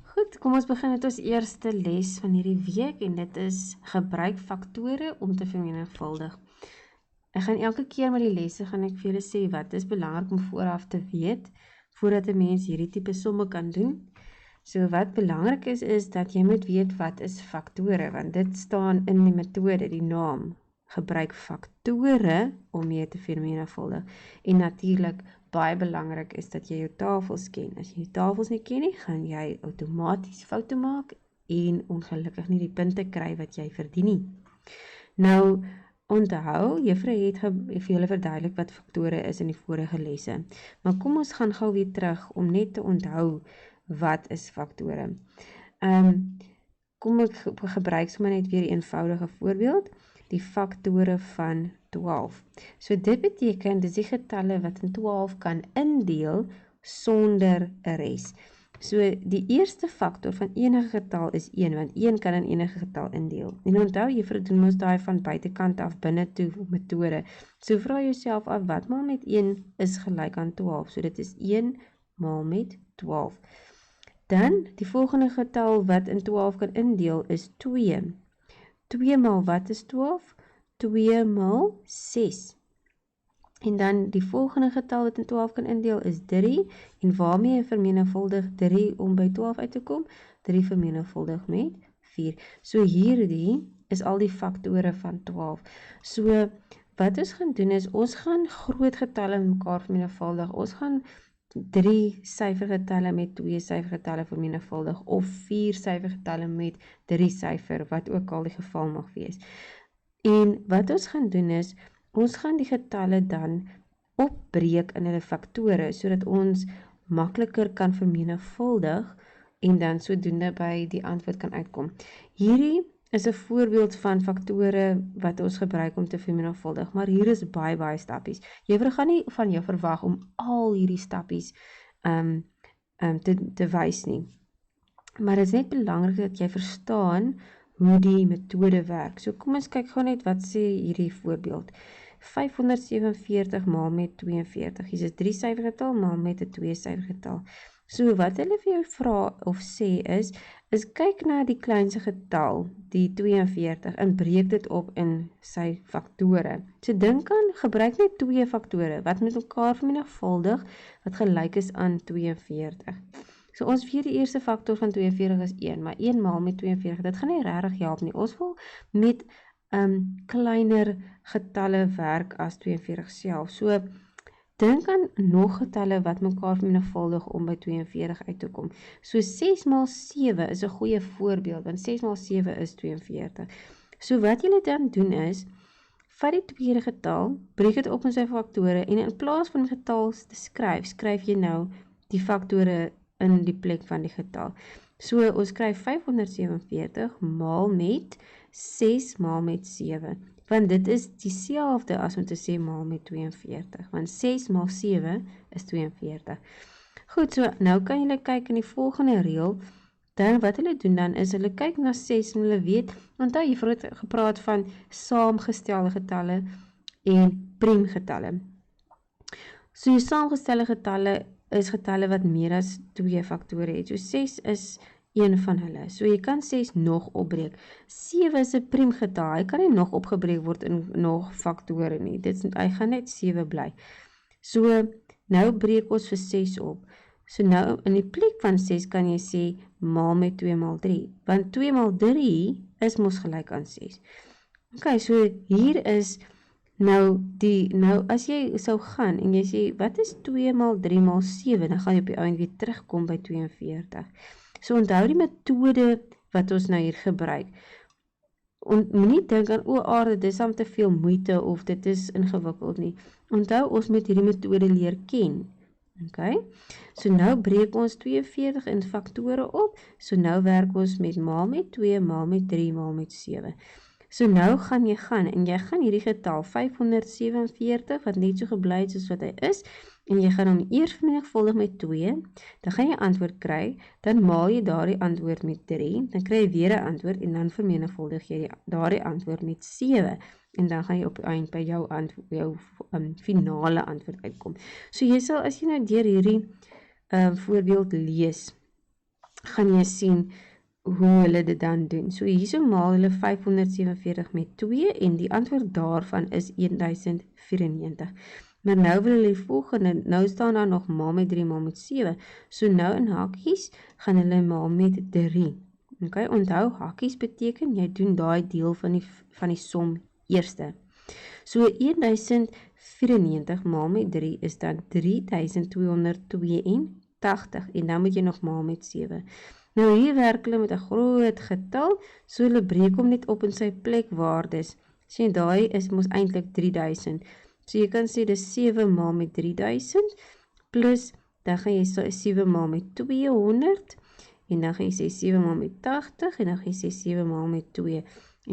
Goed, kom ons begin met ons eerste les van hierdie week en dit is gebruik faktore om te vermenigvuldig. Ek gaan elke keer met die lesse gaan ek vir julle sê wat is belangrik om vooraf te weet voordat 'n mens hierdie tipe somme kan doen. So wat belangrik is dat jy moet weet wat is faktore, want dit staan in die metode, die naam. Gebruik faktore om mee te vermenigvuldig. En natuurlik, baie belangrik is dat jy jou tafels ken. As jy jou tafels nie ken nie, gaan jy outomaties foute maak en ongelukkig nie die punte kry wat jy verdien nie. Nou, onthou, juffrou het vir julle verduidelik wat faktore is in die vorige lesse. Maar kom ons gaan gou weer terug om net te onthou wat is faktore. Kom ek gebruik sommer net weer 'n eenvoudige voorbeeld. Die faktore van 12. So dit beteken, dis die getalle wat in 12 kan indeel sonder 'n res. So die eerste faktor van enige getal is 1, want 1 kan in enige getal indeel. En onthou, juffrou doen mos daai van buitekant af binne toe metode. So vra jouself af, wat maal met 1 is gelyk aan 12. So dit is 1 maal met 12. Dan, die volgende getal wat in 12 kan indeel is 2. 2 maal wat is 12? 2 maal 6. En dan die volgende getal wat in 12 kan indeel is 3. En waarmee jy vermenigvuldig 3 om by 12 uit te kom? 3 vermenigvuldig met 4. So hierdie is al die faktore van 12. So wat ons gaan doen is, ons gaan groot getalle met mekaar vermenigvuldig. Ons gaan 3 syfergetalle met 2 syfergetalle vermenigvuldig of 4 syfergetalle met 3 syfer, wat ook al die geval mag wees. En wat ons gaan doen is, ons gaan die getalle dan opbreek in hulle faktore, sodat ons makliker kan vermenigvuldig en dan sodoende by die antwoord kan uitkom. Hierdie is 'n voorbeeld van faktore wat ons gebruik om te vermenigvuldig, maar hier is baie stappies. Juffrou gaan nie van jou verwag om al hierdie stappies te wys nie. Maar dit is net belangrik dat jy verstaan hoe die metode werk. So kom ons kyk gou net wat sê hierdie voorbeeld. 547 maal met 42. Hier is 3 syfergetal maal met 'n 2 syfergetal. So wat hulle vir jou vra of sê is kyk na die kleinste getal, die 42, en breek dit op in sy faktore. So dink aan, gebruik net 2 faktore, wat met mekaar vermenigvuldig, wat gelyk is aan 42. So ons weet die eerste faktor van 42 is 1, maar 1 maal met 42, dit gaan nie regtig help nie. Ons wil met kleiner getalle werk as 42 self. So dink aan nog getalle wat mekaar vermenigvuldig om by 42 uit te kom. So 6 maal 7 is 'n goeie voorbeeld, want 6 maal 7 is 42. So wat julle dan doen is, vat die tweede getal, breek dit op in sy faktore, en in plaas van getal te skryf jy nou die faktore in die plek van die getal. So ons skryf 547 maal met 6 maal met 7. Want dit is dieselfde as om te sê maal met 42. Want 6 maal 7 is 42. Goed, so nou kan julle kyk in die volgende reël. Dan wat hulle doen dan is, hulle kyk na 6 en hulle weet, onthou juffrou het gepraat van saamgestelde getalle en priemgetalle. So jou saamgestelde getalle is getalle wat meer as 2 faktore het. So 6 is een van hulle. So jy kan 6 nog opbreek. 7 is 'n priemgetal. Hy kan nie nog opgebreek word in nog faktore nie. Hy gaan net 7 bly. So nou breek ons vir 6 op. So nou in die plek van 6 kan jy sê maal met 2 maal 3. Want 2 maal 3 is mos gelyk aan 6. Ok, so hier is nou as jy sou gaan en jy sê, wat is 2 maal 3 maal 7? Dan gaan jy op die einde weer terugkom by 42. So onthou die metode wat ons nou hier gebruik. Moenie dink aan, aarde, dit is am te veel moeite of dit is ingewikkeld nie. Onthou, ons moet hierdie metode leer ken. Ok, so nou breek ons 42 in faktore op. So nou werk ons met maal met 2, maal met 3, maal met 7. So nou gaan jy en jy gaan hierdie getal 547, wat net so gebly het soos wat hy is, en jy gaan hom eers vermenigvuldig met 2, dan gaan jy antwoord kry, dan maal jy daardie antwoord met 3, dan kry jy weer 'n antwoord, en dan vermenigvuldig jy daardie antwoord met 7, en dan gaan jy op die eind by jou finale antwoord uitkom. So jy sal, as jy nou deur hierdie voorbeeld lees, gaan jy sien hoe hulle dit dan doen. So hierso maal hulle 547 met 2 en die antwoord daarvan is 1094. Maar nou wil hulle die volgende, nou staan daar nog maal met 3, maal met 7. So nou in hakies gaan hulle maal met 3. Okay, onthou hakies beteken jy doen daai deel van die som eerste. So 1094 maal met 3 is dan 3282 en dan moet jy nog maal met 7. Nou hier werk hulle met 'n groot getal, so hulle breek hom net op in sy plekwaardes. Sien, daai is mos eintlik 3000. So jy kan sê dis 7 maal met 3000 plus dan gaan jy sê 7 maal met 200 en dan gaan jy sê 7 maal met 80 en dan gaan jy sê 7 maal met 2.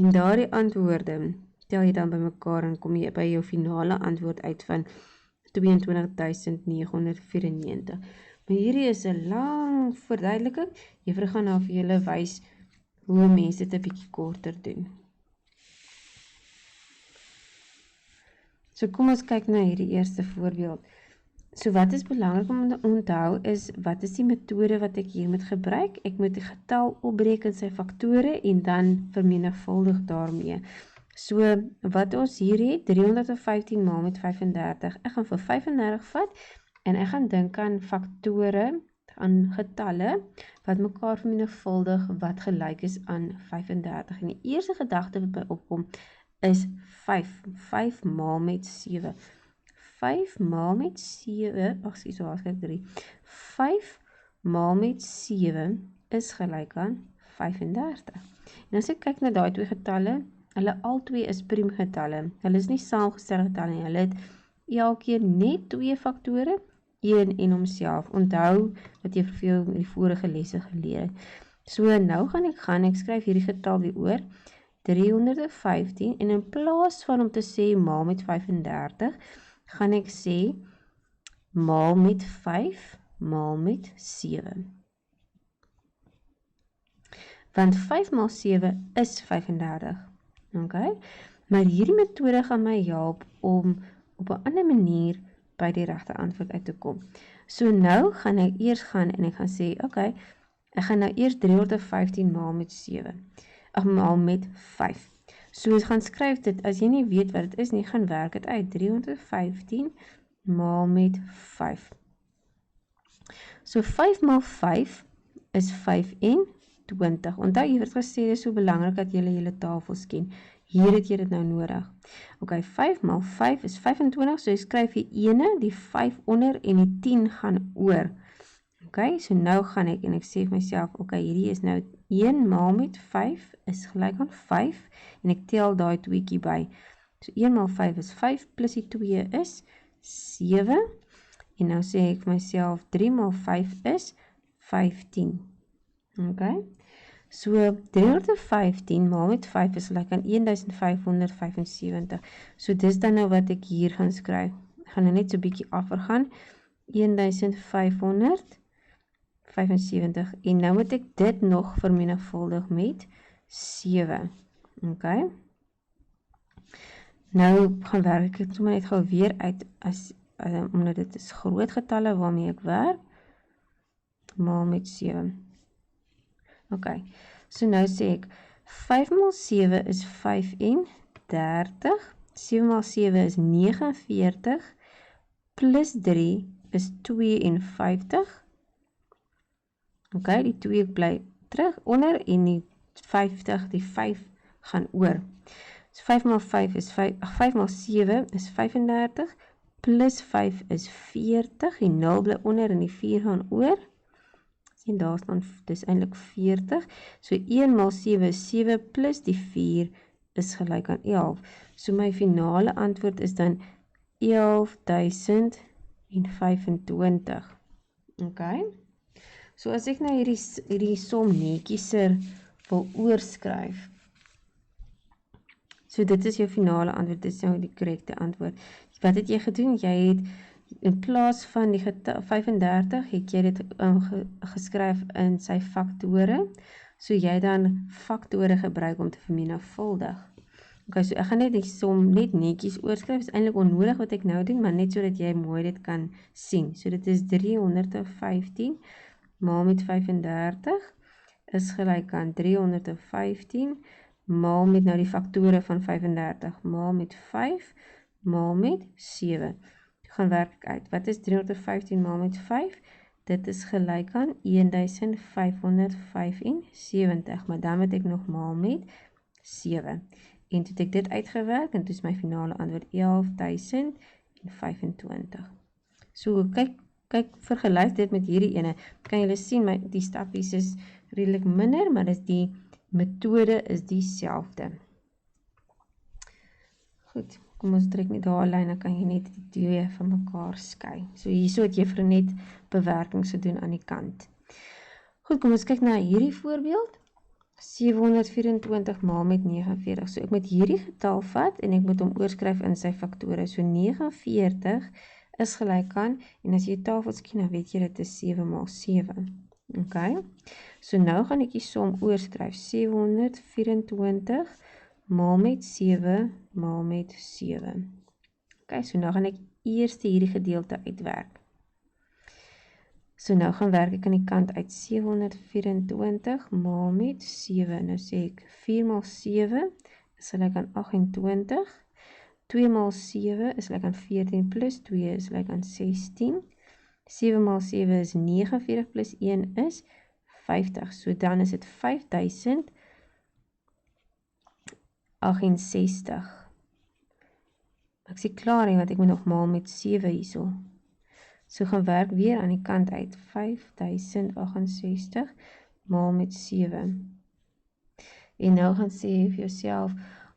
En daardie antwoorde tel jy dan bymekaar en kom jy by jou finale antwoord uit van 22.994. Maar hierdie is 'n lang verduideliking. Juffrou gaan nou vir julle wys hoe mense dit 'n bietjie korter doen. So kom ons kyk na hierdie eerste voorbeeld. So wat is belangrik om te onthou is, wat is die metode wat ek hier moet gebruik? Ek moet die getal opbreek in sy faktore en dan vermenigvuldig daarmee. So wat ons hier het, 315 maal met 35. Ek gaan vir 35 vat en ek gaan dink aan faktore, aan getalle wat mekaar vermenigvuldig wat gelyk is aan 35. En die eerste gedagte wat by opkom is 5. 5 maal met 7. 5 maal met 7, ag sien so haaskyk 3. 5 maal met 7 is gelyk aan 35. En as ek kyk na daai twee getalle, hulle albei is priemgetalle. Hulle is nie saamgestelde getalle nie. Hulle het elkeen net 2 faktore, 1 en homself. Onthou wat jy vir jou in die vorige lesse geleer het. So nou gaan ek skryf hierdie getal weer oor. 315 en in plaas van om te sê maal met 35, gaan ek sê maal met 5 maal met 7. Want 5 maal 7 is 35. Okay? Maar hierdie metode gaan my help om op 'n ander manier by die regte antwoord uit te kom. So nou gaan ek eers gaan en ek gaan sê, okay, ek gaan nou eers 315 maal met 7. Maal met 5. So ek gaan skryf dit, as jy nie weet wat dit is nie, gaan werk dit uit. 315 maal met 5. So 5 maal 5 is 25. Onthou, jy het gesê, dit is so belangrik dat jy julle tafels ken. Hier het jy dit nou nodig. Ok, 5 maal 5 is 25, so ek skryf die ene, die 5 onder en die 10 gaan oor. Ok, so nou gaan ek en ek sê vir myself, ok, hierdie is nou 1 maal met 5 is gelyk aan 5 en ek tel daai tweeetjie by. So 1 maal 5 is 5 plus die 2 is 7 en nou sê ek vir myself 3 maal 5 is 15. Ok, so 315 maal met 5 is gelyk aan 1575. So dis dan nou wat ek hier gaan skryf. Ek gaan nou net so 'n bietjie afgaan. 1575 en nou moet ek dit nog vermenigvuldig met 7. Ok. Nou gaan werk ek sommer net gou weer uit omdat dit is groot getalle waarmee ek werk. Maal met 7. Ok. So nou sê ek 5 maal 7 is 35. 7 maal 7 is 49 plus 3 is 52. Ok, die 2 bly terug onder en die 50, die 5 gaan oor. So 5 maal 5 is 5 maal 7 is 35 plus 5 is 40. Die 0 bly onder en die 4 gaan oor. Sien daar staan dis eintlik 40. So 1 maal 7 is 7 plus die 4 is gelyk aan 11. So my finale antwoord is dan 11.025. Okay. So as ek nou hierdie som netjieser wil oorskryf. So dit is jou finale antwoord, dit is nou die korrekte antwoord. Wat het jy gedoen? Jy het in plaas van die getal 35 het jy dit geskryf in sy faktore. So jy dan faktore gebruik om te vermenigvuldig. Ok, so ek gaan net die som net netjies oorskryf. Dit is eintlik onnodig wat ek nou doen, maar net sodat jy mooi dit kan sien. So dit is 315 maal met 35 is gelyk aan 315 maal met nou die faktore van 35 maal met 5 maal met 7. Toe gaan werk ek uit. Wat is 315 maal met 5? Dit is gelyk aan 1575, maar dan moet ek nog maal met 7. En toe het ek dit uitgewerk en toe is my finale antwoord 11.025. So kyk vergelyk dit met hierdie ene. Kan julle sien die stappies is redelik minder, maar die metode is dieselfde. Goed, kom ons trek net daar 'n lyn, dan kan jy net die twee van mekaar skei. So hierso het jy vir net bewerkings gedoen aan die kant. Goed, kom ons kyk na hierdie voorbeeld. 724 maal met 49. So ek moet hierdie getal vat en ek moet hom oorskryf in sy faktore. So 49 is gelyk aan, en as jy tafels ken, dan weet jy dit is 7 maal 7. Ok, so nou gaan ek die som oorskryf. 724 maal met 7 maal met 7. Ok, so nou gaan ek eers hierdie gedeelte uitwerk. So nou gaan werk ek aan die kant uit 724 maal met 7. Nou sê ek 4 maal 7 is gelyk aan 28. 2 maal 7 is gelyk aan 14 plus 2 is gelyk aan 16. 7 maal 7 is 49 plus 1 is 50. So dan is dit 5068. Ek sê klaar nie, want ek moet nog maal met 7 hierso. So gaan werk weer aan die kant uit. 5068 maal met 7. En nou gaan sê vir jouself,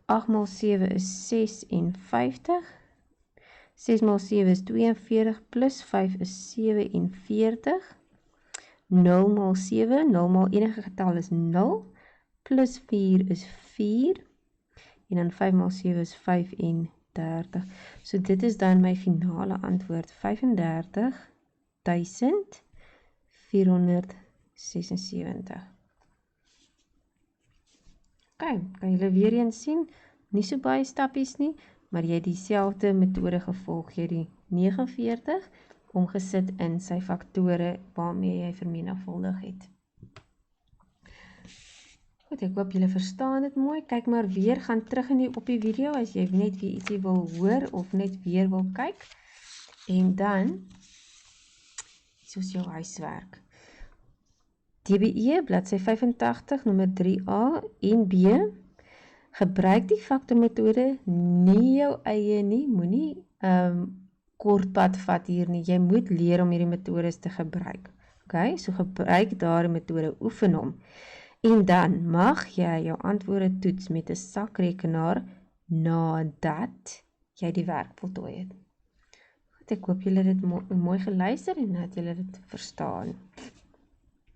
8 maal 7 is 56. 6 maal 7 is 42, plus 5 is 47. 0 maal 7, 0 maal enige getal is 0, plus 4 is 4. En dan 5 maal 7 is 35. So dit is dan my finale antwoord, 35.476. Ok, kan julle weer eens sien? Nie so baie stappies nie, maar jy het dieselfde metode gevolg, jy die 49 omgesit in sy faktore waarmee jy vermenigvuldig het. Goed, ek hoop julle verstaan dit mooi. Kyk maar weer, gaan terug op die video as jy net weer ietsie wil hoor of net weer wil kyk. En dan, soos jou huiswerk. DBE, bladsy 85, nommer 3a en B. Gebruik die faktormetode, nie jou eie nie, moenie kortpad vat hier nie. Jy moet leer om hierdie metodes te gebruik. Ok, so gebruik daardie metode, oefen hom. En dan mag jy jou antwoorde toets met 'n sakrekenaar nadat jy die werk voltooi het. Goed, ek hoop julle het dit mooi geluister en dat julle dit verstaan.